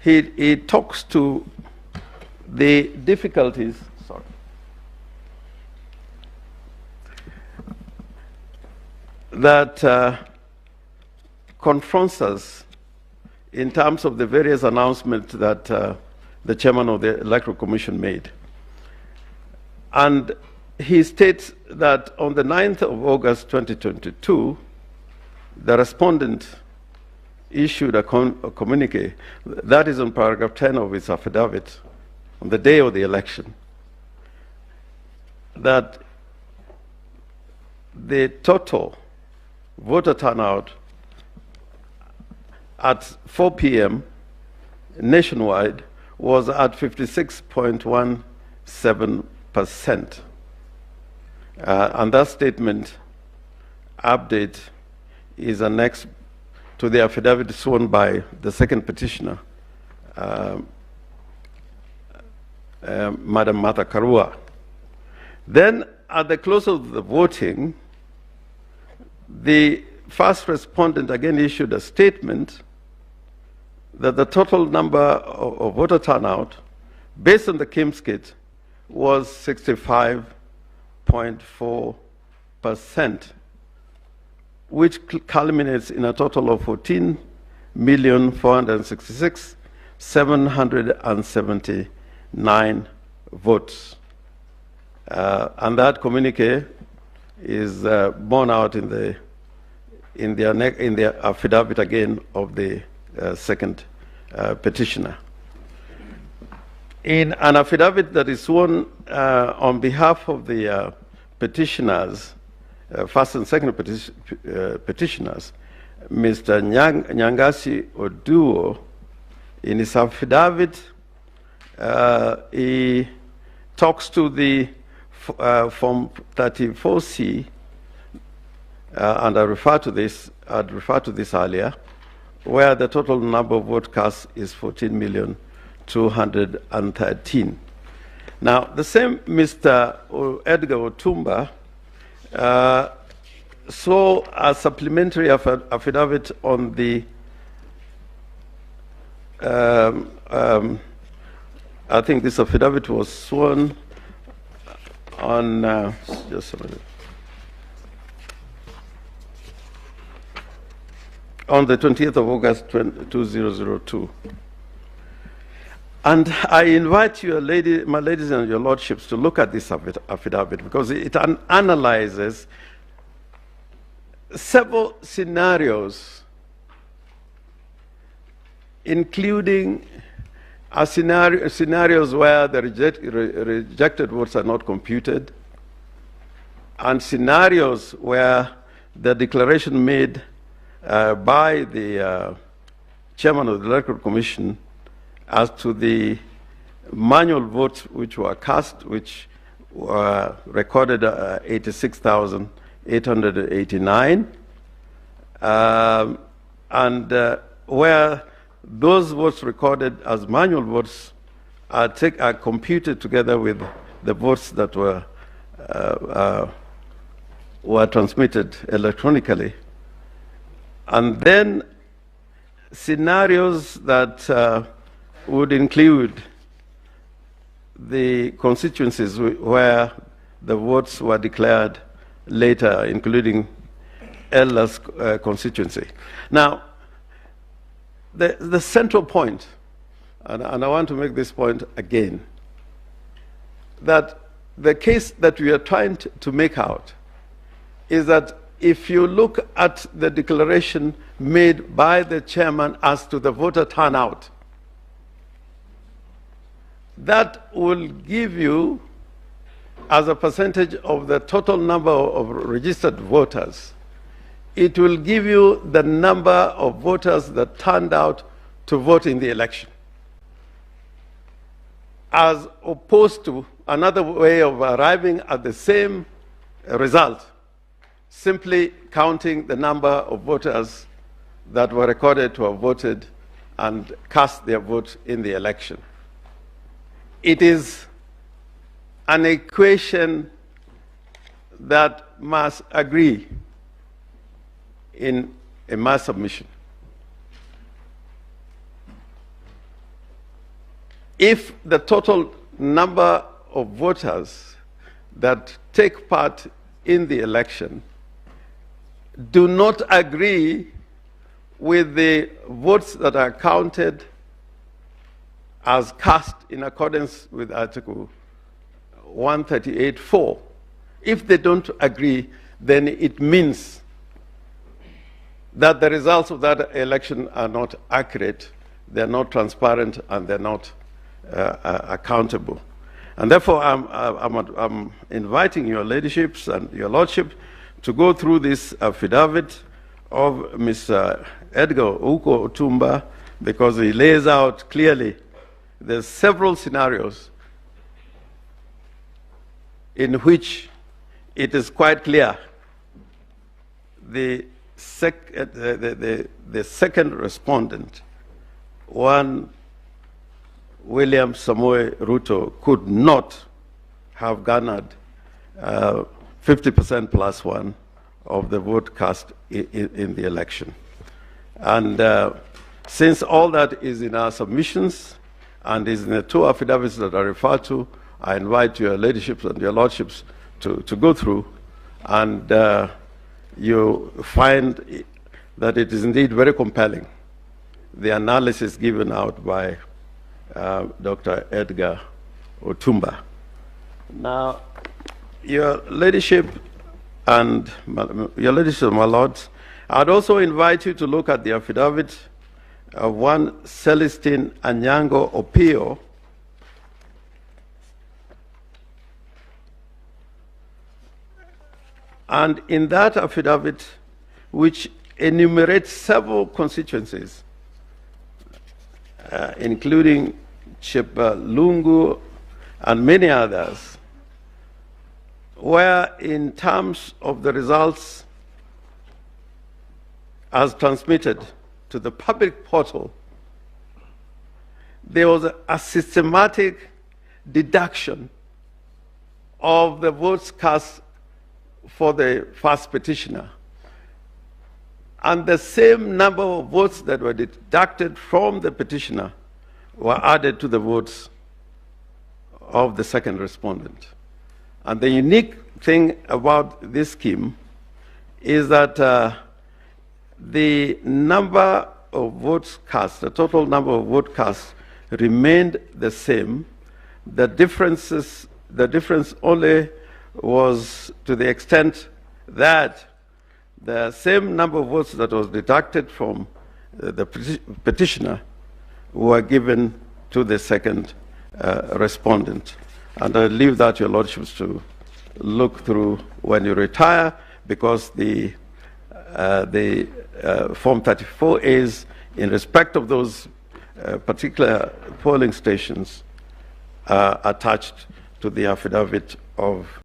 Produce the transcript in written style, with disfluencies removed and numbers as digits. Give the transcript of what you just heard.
he talks to the difficulties, that confronts us in terms of the various announcements that the chairman of the Electoral Commission made. And he states that on the 9th of August 2022, the respondent issued a communique, that is on paragraph 10 of his affidavit, on the day of the election, that the total voter turnout at 4 p.m. nationwide was at 56.17%. And that statement update is annexed to the affidavit sworn by the second petitioner, Madam Martha Karua. Then, at the close of the voting, the first respondent again issued a statement that the total number of voter turnout, based on the KIMS kit, was 65.4%, which culminates in a total of 14,466,779 votes. And that communique is borne out in the affidavit again of the second petitioner. In an affidavit that is sworn on behalf of the petitioners, first and second petitioners, Mr. Nyangasi Oduo, in his affidavit, he talks to the Form 34C, and I'd referred to this earlier, where the total number of vote cast is 14,213,000. Now, the same Mr. Edgar Otumba saw a supplementary affidavit on the I think this affidavit was sworn on just a minute. On the 20th of August 2002. And I invite you, my ladies and your lordships, to look at this affidavit, because it analyzes several scenarios, including scenarios where the rejected votes are not computed, and scenarios where the declaration made by the chairman of the Electoral Commission as to the manual votes which were cast, which were recorded 86,889, and where those votes recorded as manual votes are computed together with the votes that were transmitted electronically. And then scenarios that would include the constituencies where the votes were declared later, including Ella's constituency. Now, the central point, and I want to make this point again, that the case that we are trying to make out is that if you look at the declaration made by the chairman as to the voter turnout, that will give you, as a percentage of the total number of registered voters, it will give you the number of voters that turned out to vote in the election, as opposed to another way of arriving at the same result, simply counting the number of voters that were recorded to have voted and cast their vote in the election. It is an equation that must agree in a mass submission. if the total number of voters that take part in the election do not agree with the votes that are counted as cast in accordance with Article 138(4), if they don't agree, then it means that the results of that election are not accurate, they're not transparent, and they're not accountable. And therefore, I'm inviting your leaderships and your lordship to go through this affidavit of Mr. Edgar Uko Otumba, because he lays out clearly there's several scenarios in which it is quite clear the second respondent, one Wiliam Ruto, could not have garnered 50% plus one of the vote cast in the election. And since all that is in our submissions and is in the two affidavits that are referred to, I invite your leaderships and your lordships to go through, and you find that it is indeed very compelling, the analysis given out by Dr. Edgar Otumba. Now, your leadership and my lords, I'd also invite you to look at the affidavit of one Celestine Anyango Opio, and in that affidavit, which enumerates several constituencies, including Chepalungu and many others, where in terms of the results as transmitted to the public portal, there was a systematic deduction of the votes cast for the first petitioner, and the same number of votes that were deducted from the petitioner were added to the votes of the second respondent. And the unique thing about this scheme is that the number of votes cast, the total number of votes cast, remained the same. The difference only was to the extent that the same number of votes that was deducted from the petitioner were given to the second respondent. And I leave that to your lordships to look through when you retire, because the Form 34As, in respect of those particular polling stations, are attached to the affidavit of